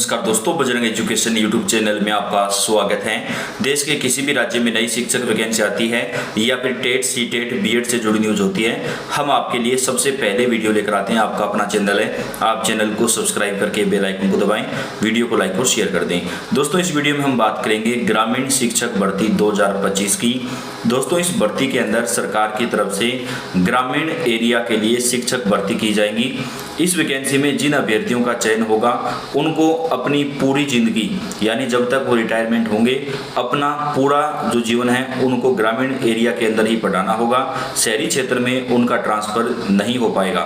नमस्कार दोस्तों, Bajrang education YouTube channel में आपका स्वागत है। देश के किसी भी राज्य में नई शिक्षक वैकेंसी आती है या फिर टेट, सीटेट, बीएड से जुड़ी न्यूज होती है, हम आपके लिए सबसे पहले वीडियो लेकर आते हैं। आपका अपना चैनल है, आप चैनल को सब्सक्राइब करके बेल आइकन को दबाएं, वीडियो को लाइक और शेयर कर दें। दोस्तों, इस वीडियो में हम बात करेंगे ग्रामीण शिक्षक भर्ती 2025 की। दोस्तों, इस भर्ती के अंदर सरकार की तरफ से ग्रामीण एरिया के लिए शिक्षक भर्ती की जाएंगी। इस वैकेंसी में जिन अभ्यर्थियों का चयन होगा उनको अपनी पूरी जिंदगी, यानी जब तक वो रिटायरमेंट होंगे, अपना पूरा जो जीवन है उनको ग्रामीण एरिया के अंदर ही पढ़ाना होगा। शहरी क्षेत्र में उनका ट्रांसफ़र नहीं हो पाएगा,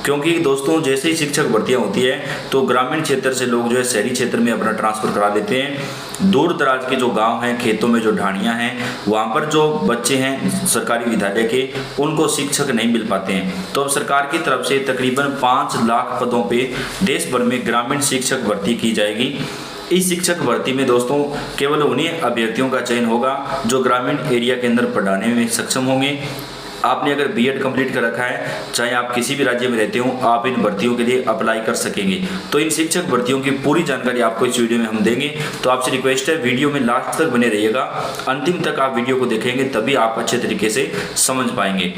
क्योंकि दोस्तों जैसे ही शिक्षक भर्तियाँ होती है तो ग्रामीण क्षेत्र से लोग जो है शहरी क्षेत्र में अपना ट्रांसफ़र करा लेते हैं। दूर दराज के जो गाँव हैं, खेतों में जो ढाणियाँ हैं, वहाँ पर जो बच्चे हैं सरकारी विद्यालय के, उनको शिक्षक नहीं मिल पाते हैं। तो अब सरकार की तरफ से तकरीबन 5 लाख पदों पे देश भर में ग्रामीण शिक्षक भर्ती की जाएगी। इस शिक्षक भर्ती में दोस्तों केवल उन्हीं अभ्यर्थियों का चयन होगा जो ग्रामीण एरिया के अंदर पढ़ाने में सक्षम होंगे। आपने अगर बीएड कंप्लीट कर रखा है, चाहे आप किसी भी राज्य में रहते हो, आप इन भर्तियों के लिए अप्लाई कर सकेंगे। तो इन शिक्षक भर्तियों की पूरी जानकारी आपको इस वीडियो में हम देंगे। तो आपसे रिक्वेस्ट है, वीडियो में लास्ट तक बने रहिएगा, अंतिम तक आप वीडियो को देखेंगे तभी आप अच्छे तरीके से समझ पाएंगे।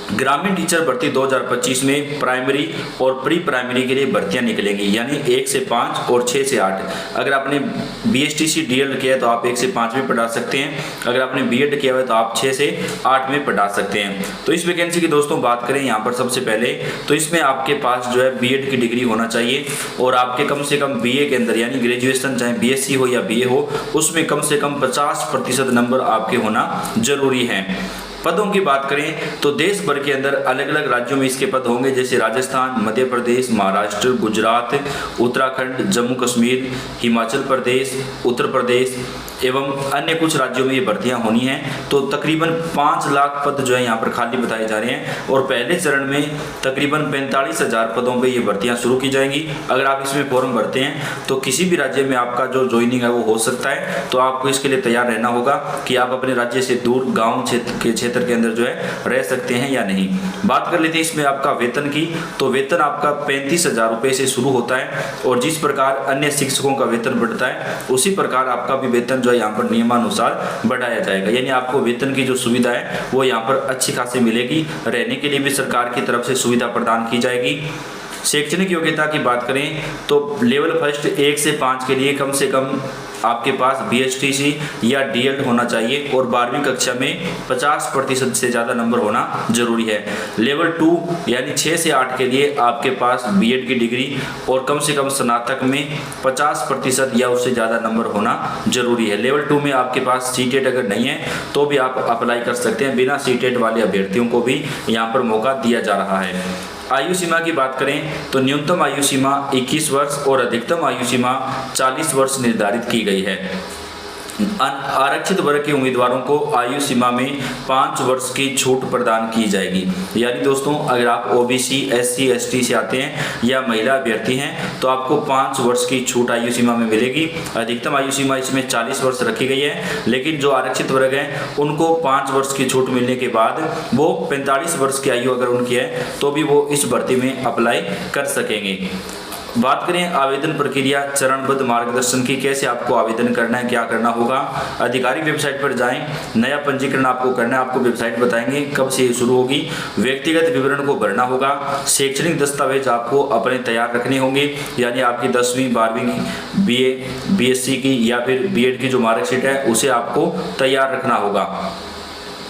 ग्रामीण टीचर भर्ती 2025 में प्राइमरी और प्री प्राइमरी के लिए भर्तियां निकलेंगी, यानी 1 से 5 और 6 से 8। अगर आपने बीएसटीसी डीएड किया है तो आप 1 से 5 में पढ़ा सकते हैं, अगर आपने बीएड किया है तो आप 6 से 8 में पढ़ा सकते हैं। तो इस वैकेंसी की दोस्तों बात करें यहाँ पर सबसे पहले, तो इसमें आपके पास जो है बीएड की डिग्री होना चाहिए और आपके कम से कम बीए के अंदर, यानी ग्रेजुएशन चाहे बीएससी हो या बीए हो, उसमें कम से कम 50% नंबर आपके होना जरूरी है। पदों की बात करें तो देश भर के अंदर अलग अलग राज्यों में इसके पद होंगे, जैसे राजस्थान, मध्य प्रदेश, महाराष्ट्र, गुजरात, उत्तराखंड, जम्मू कश्मीर, हिमाचल प्रदेश, उत्तर प्रदेश एवं अन्य कुछ राज्यों में ये भर्तियां होनी हैं। तो तकरीबन 5 लाख पद जो है यहाँ पर खाली बताए जा रहे हैं और पहले चरण में तकरीबन 45,000 पदों पर ये भर्तियाँ शुरू की जाएंगी। अगर आप इसमें फॉर्म भरते हैं तो किसी भी राज्य में आपका जो ज्वाइनिंग है वो हो सकता है। तो आपको इसके लिए तैयार रहना होगा कि आप अपने राज्य से दूर गाँव क्षेत्र के अंदर जो है रह सकते हैं या नहीं। बात कर लेते हैं इसमें आपका वेतन की, तो वेतन आपका 35,000 रुपये से शुरू होता है और जिस प्रकार अन्य शिक्षकों का वेतन बढ़ता है उसी प्रकार आपका भी वेतन जो है यहाँ पर नियमानुसार बढ़ाया जाएगा। यानी आपको वेतन की जो सुविधा है वो यहाँ पर अच्छी खासी मिलेगी। रहने के लिए भी सरकार की तरफ से सुविधा प्रदान की जाएगी। शैक्षणिक योग्यता की बात करें तो लेवल फर्स्ट 1 से 5 के लिए कम से कम आपके पास बीएसटीसी या डीएड होना चाहिए और 12वीं कक्षा में 50% से ज़्यादा नंबर होना जरूरी है। लेवल 2 यानी 6 से 8 के लिए आपके पास बीएड की डिग्री और कम से कम स्नातक में 50% या उससे ज़्यादा नंबर होना जरूरी है। लेवल 2 में आपके पास सीटेट अगर नहीं है तो भी आप अप्लाई कर सकते हैं। बिना सीटेट वाले अभ्यर्थियों को भी यहाँ पर मौका दिया जा रहा है। आयु सीमा की बात करें तो न्यूनतम आयु सीमा 21 वर्ष और अधिकतम आयु सीमा 40 वर्ष निर्धारित की गई है। आरक्षित वर्ग के उम्मीदवारों को आयु सीमा में 5 वर्ष की छूट प्रदान की जाएगी। यानी दोस्तों अगर आप ओबीसी, एससी, एसटी से आते हैं या महिला अभ्यर्थी हैं तो आपको 5 वर्ष की छूट आयु सीमा में मिलेगी। अधिकतम आयु सीमा इसमें 40 वर्ष रखी गई है, लेकिन जो आरक्षित वर्ग हैं उनको 5 वर्ष की छूट मिलने के बाद वो 45 वर्ष की आयु अगर उनकी है तो भी वो इस भर्ती में अप्लाई कर सकेंगे। बात करें आवेदन प्रक्रिया, चरणबद्ध मार्गदर्शन की, कैसे आपको आवेदन करना है, क्या करना होगा। आधिकारिक वेबसाइट पर जाएं, नया पंजीकरण आपको करना है, आपको वेबसाइट बताएंगे कब से ये शुरू होगी। व्यक्तिगत विवरण को भरना होगा। शैक्षणिक दस्तावेज आपको अपने तैयार रखने होंगे, यानी आपकी 10वीं 12वीं बीए, बीएससी की या फिर बीएड की जो मार्कशीट है उसे आपको तैयार रखना होगा।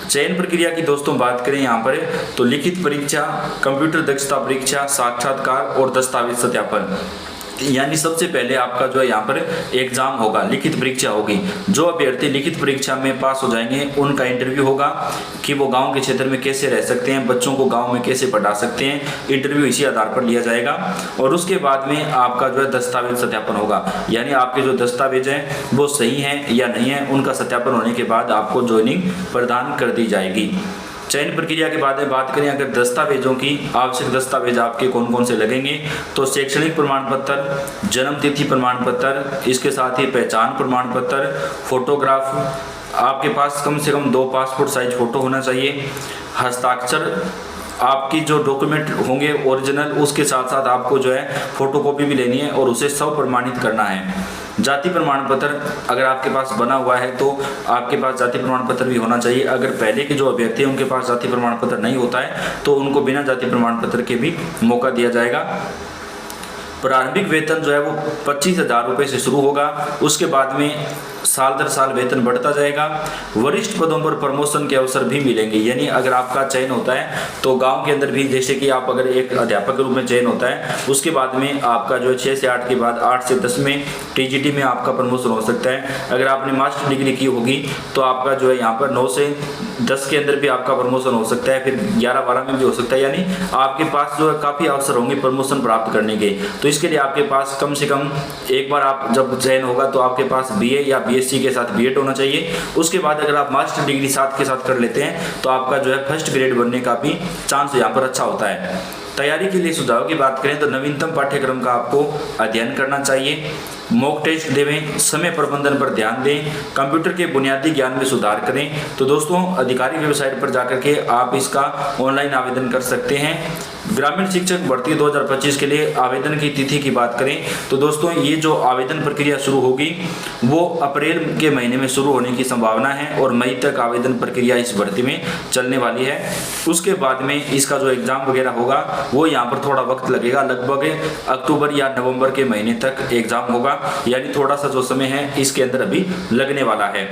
चयन प्रक्रिया की दोस्तों बात करें यहाँ पर तो लिखित परीक्षा, कंप्यूटर दक्षता परीक्षा, साक्षात्कार और दस्तावेज सत्यापन, यानी सबसे पहले आपका जो है यहाँ पर एग्जाम होगा, लिखित परीक्षा होगी। जो अभ्यर्थी लिखित परीक्षा में पास हो जाएंगे उनका इंटरव्यू होगा कि वो गांव के क्षेत्र में कैसे रह सकते हैं, बच्चों को गांव में कैसे पढ़ा सकते हैं। इंटरव्यू इसी आधार पर लिया जाएगा और उसके बाद में आपका जो है दस्तावेज सत्यापन होगा, यानी आपके जो दस्तावेज हैं वो सही हैं या नहीं है, उनका सत्यापन होने के बाद आपको ज्वाइनिंग प्रदान कर दी जाएगी। चयन प्रक्रिया के बाद में बात करें अगर दस्तावेजों की, आवश्यक दस्तावेज आपके कौन कौन से लगेंगे तो शैक्षणिक प्रमाण पत्र, जन्म तिथि प्रमाण पत्र, इसके साथ ही पहचान प्रमाण पत्र, फोटोग्राफ, आपके पास कम से कम 2 पासपोर्ट साइज फोटो होना चाहिए, हस्ताक्षर आपकी जो डॉक्यूमेंट होंगे ओरिजिनल, उसके साथ साथ आपको जो है फोटोकॉपी भी लेनी है और उसे सब प्रमाणित करना है। जाति प्रमाण पत्र अगर आपके पास बना हुआ है तो आपके पास जाति प्रमाण पत्र भी होना चाहिए। अगर पहले के जो अभ्यर्थी हैं उनके पास जाति प्रमाण पत्र नहीं होता है तो उनको बिना जाति प्रमाण पत्र के भी मौका दिया जाएगा। प्रारंभिक वेतन जो है वो 25,000 रुपये से शुरू होगा, उसके बाद में साल दर साल वेतन बढ़ता जाएगा। वरिष्ठ पदों पर प्रमोशन के अवसर भी मिलेंगे, यानी अगर आपका चयन होता है तो गांव के अंदर भी, जैसे कि आप अगर एक अध्यापक के रूप में चयन होता है, उसके बाद में आपका जो है 6 से 8 के बाद 8 से 10 में टीजीटी में आपका प्रमोशन हो सकता है। अगर आपने मास्टर डिग्री की होगी तो आपका जो है यहाँ पर 9 से 10 के अंदर भी आपका प्रमोशन हो सकता है, फिर 11-12 में भी हो सकता है, यानी आपके पास जो है काफ़ी अवसर होंगे प्रमोशन प्राप्त करने के। तो इसके लिए आपके पास कम से कम एक बार आप जब चयन होगा तो आपके पास बीए या बीएससी के साथ बीएड होना चाहिए। उसके बाद अगर आप मास्टर डिग्री साथ के साथ कर लेते हैं तो आपका जो है फर्स्ट ग्रेड बनने का भी चांस यहाँ पर अच्छा होता है। तैयारी के लिए सुझाव की बात करें तो नवीनतम पाठ्यक्रम का आपको अध्ययन करना चाहिए, मॉक टेस्ट देवें, समय प्रबंधन पर ध्यान दें, कंप्यूटर के बुनियादी ज्ञान में सुधार करें। तो दोस्तों आधिकारिक वेबसाइट पर जाकर के आप इसका ऑनलाइन आवेदन कर सकते हैं। ग्रामीण शिक्षक भर्ती 2025 के लिए आवेदन की तिथि की बात करें तो दोस्तों ये जो आवेदन प्रक्रिया शुरू होगी वो अप्रैल के महीने में शुरू होने की संभावना है और मई तक आवेदन प्रक्रिया इस भर्ती में चलने वाली है। उसके बाद में इसका जो एग्ज़ाम वगैरह होगा वो यहाँ पर थोड़ा वक्त लगेगा, लगभग अक्टूबर या नवंबर के महीने तक एग्ज़ाम होगा, यानी थोड़ा सा जो समय है इसके अंदर अभी लगने वाला है।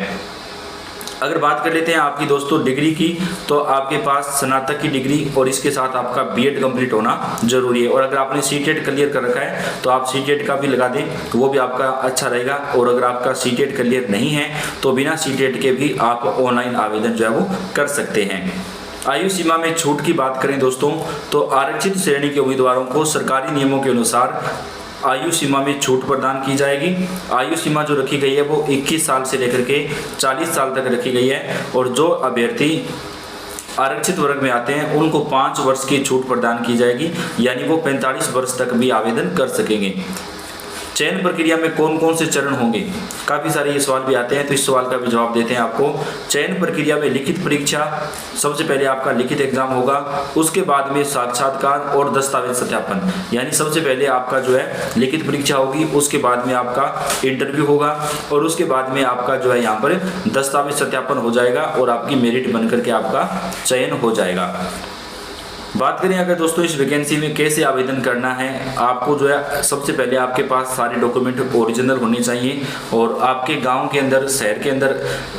अगर बात कर लेते हैं आपकी दोस्तों डिग्री की, तो आपके पास स्नातक की डिग्री और इसके साथ आपका बीएड कंप्लीट होना जरूरी है। और अगर आपने सीटेट क्लियर कर रखा है तो आप सीटेट का भी लगा दें तो वो भी आपका अच्छा रहेगा। और अगर आपका सीटेट क्लियर नहीं है तो बिना सीटेट के भी आप ऑनलाइन आवेदन जो है वो कर सकते हैं। आयु सीमा में छूट की बात करें दोस्तों तो आरक्षित श्रेणी के उम्मीदवारों को सरकारी नियमों के अनुसार आयु सीमा में छूट प्रदान की जाएगी। आयु सीमा जो रखी गई है वो 21 साल से लेकर के 40 साल तक रखी गई है और जो अभ्यर्थी आरक्षित वर्ग में आते हैं उनको 5 वर्ष की छूट प्रदान की जाएगी, यानी वो 45 वर्ष तक भी आवेदन कर सकेंगे। चयन प्रक्रिया में कौन कौन से चरण होंगे, काफ़ी सारे ये सवाल भी आते हैं तो इस सवाल का भी जवाब देते हैं आपको। चयन प्रक्रिया में लिखित परीक्षा, सबसे पहले आपका लिखित एग्जाम होगा, उसके बाद में साक्षात्कार और दस्तावेज सत्यापन, यानी सबसे पहले आपका जो है लिखित परीक्षा होगी, उसके बाद में आपका इंटरव्यू होगा और उसके बाद में आपका जो है यहाँ पर दस्तावेज सत्यापन हो जाएगा और आपकी मेरिट बन करके आपका चयन हो जाएगा। बात करें अगर दोस्तों इस वैकेंसी में कैसे आवेदन करना है, आपको जो है सबसे पहले आपके पास सारे डॉक्यूमेंट ओरिजिनल होने चाहिए और आपके गांव के अंदर, शहर के अंदर,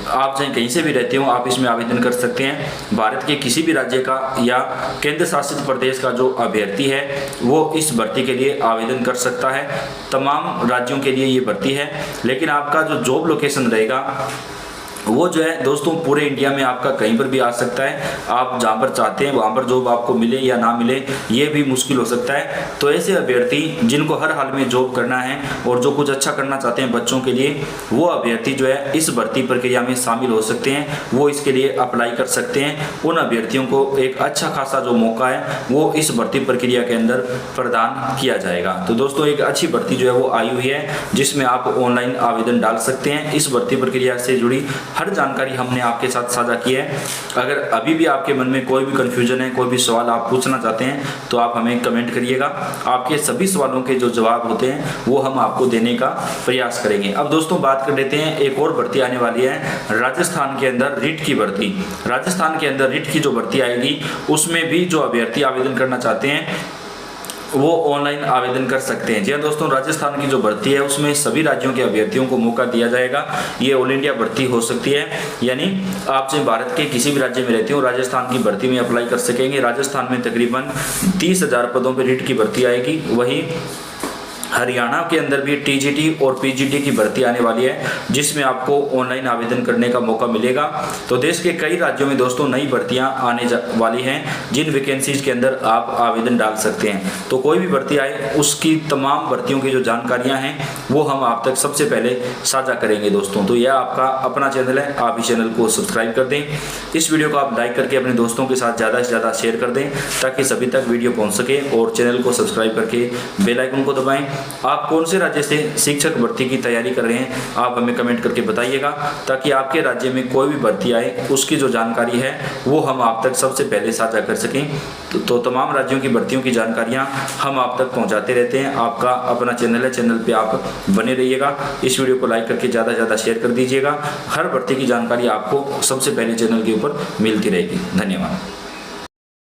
आप चाहे कहीं से भी रहते हो आप इसमें आवेदन कर सकते हैं। भारत के किसी भी राज्य का या केंद्र शासित प्रदेश का जो अभ्यर्थी है वो इस भर्ती के लिए आवेदन कर सकता है। तमाम राज्यों के लिए ये भर्ती है, लेकिन आपका जो जॉब लोकेशन रहेगा वो जो है दोस्तों पूरे इंडिया में आपका कहीं पर भी आ सकता है। आप जहाँ पर चाहते हैं वहाँ पर जॉब आपको मिले या ना मिले ये भी मुश्किल हो सकता है। तो ऐसे अभ्यर्थी जिनको हर हाल में जॉब करना है और जो कुछ अच्छा करना चाहते हैं बच्चों के लिए, वो अभ्यर्थी जो है इस भर्ती प्रक्रिया में शामिल हो सकते हैं, वो इसके लिए अप्लाई कर सकते हैं। उन अभ्यर्थियों को एक अच्छा खासा जो मौका है वो इस भर्ती प्रक्रिया के अंदर प्रदान किया जाएगा। तो दोस्तों एक अच्छी भर्ती जो है वो आई हुई है जिसमें आप ऑनलाइन आवेदन डाल सकते हैं। इस भर्ती प्रक्रिया से जुड़ी हर जानकारी हमने आपके साथ साझा की है। अगर अभी भी आपके मन में कोई भी कन्फ्यूजन है, कोई भी सवाल आप पूछना चाहते हैं तो आप हमें कमेंट करिएगा। आपके सभी सवालों के जो जवाब होते हैं वो हम आपको देने का प्रयास करेंगे। अब दोस्तों बात कर लेते हैं, एक और भर्ती आने वाली है राजस्थान के अंदर रिट की भर्ती। राजस्थान के अंदर रिट की जो भर्ती आएगी उसमें भी जो अभ्यर्थी आवेदन करना चाहते हैं वो ऑनलाइन आवेदन कर सकते हैं। जी हाँ दोस्तों, राजस्थान की जो भर्ती है उसमें सभी राज्यों के अभ्यर्थियों को मौका दिया जाएगा। ये ऑल इंडिया भर्ती हो सकती है, यानी आप चाहे भारत के किसी भी राज्य में रहते हो राजस्थान की भर्ती में अप्लाई कर सकेंगे। राजस्थान में तकरीबन 30,000 पदों पर रिट की भर्ती आएगी। वहीं हरियाणा के अंदर भी टीजीटी और पीजीटी की भर्ती आने वाली है जिसमें आपको ऑनलाइन आवेदन करने का मौका मिलेगा। तो देश के कई राज्यों में दोस्तों नई भर्तियां आने वाली हैं जिन वैकेंसीज के अंदर आप आवेदन डाल सकते हैं। तो कोई भी भर्ती आए उसकी तमाम भर्तियों की जो जानकारियां हैं वो हम आप तक सबसे पहले साझा करेंगे दोस्तों। तो यह आपका अपना चैनल है, आप इस चैनल को सब्सक्राइब कर दें। इस वीडियो को आप लाइक करके अपने दोस्तों के साथ ज़्यादा से ज़्यादा शेयर कर दें ताकि सभी तक वीडियो पहुँच सके, और चैनल को सब्सक्राइब करके बेल आइकन को दबाएँ आप कौन से राज्य से शिक्षक भर्ती की तैयारी कर रहे हैं, आप हमें कमेंट करके बताइएगा, ताकि आपके राज्य में कोई भी भर्ती आए उसकी जो जानकारी है वो हम आप तक सबसे पहले साझा कर सकें। तो तमाम राज्यों की भर्तियों की जानकारियाँ हम आप तक पहुँचाते रहते हैं। आपका अपना चैनल है, चैनल पर आप बने रहिएगा। इस वीडियो को लाइक करके ज़्यादा से ज़्यादा शेयर कर दीजिएगा। हर भर्ती की जानकारी आपको सबसे पहले चैनल के ऊपर मिलती रहेगी। धन्यवाद।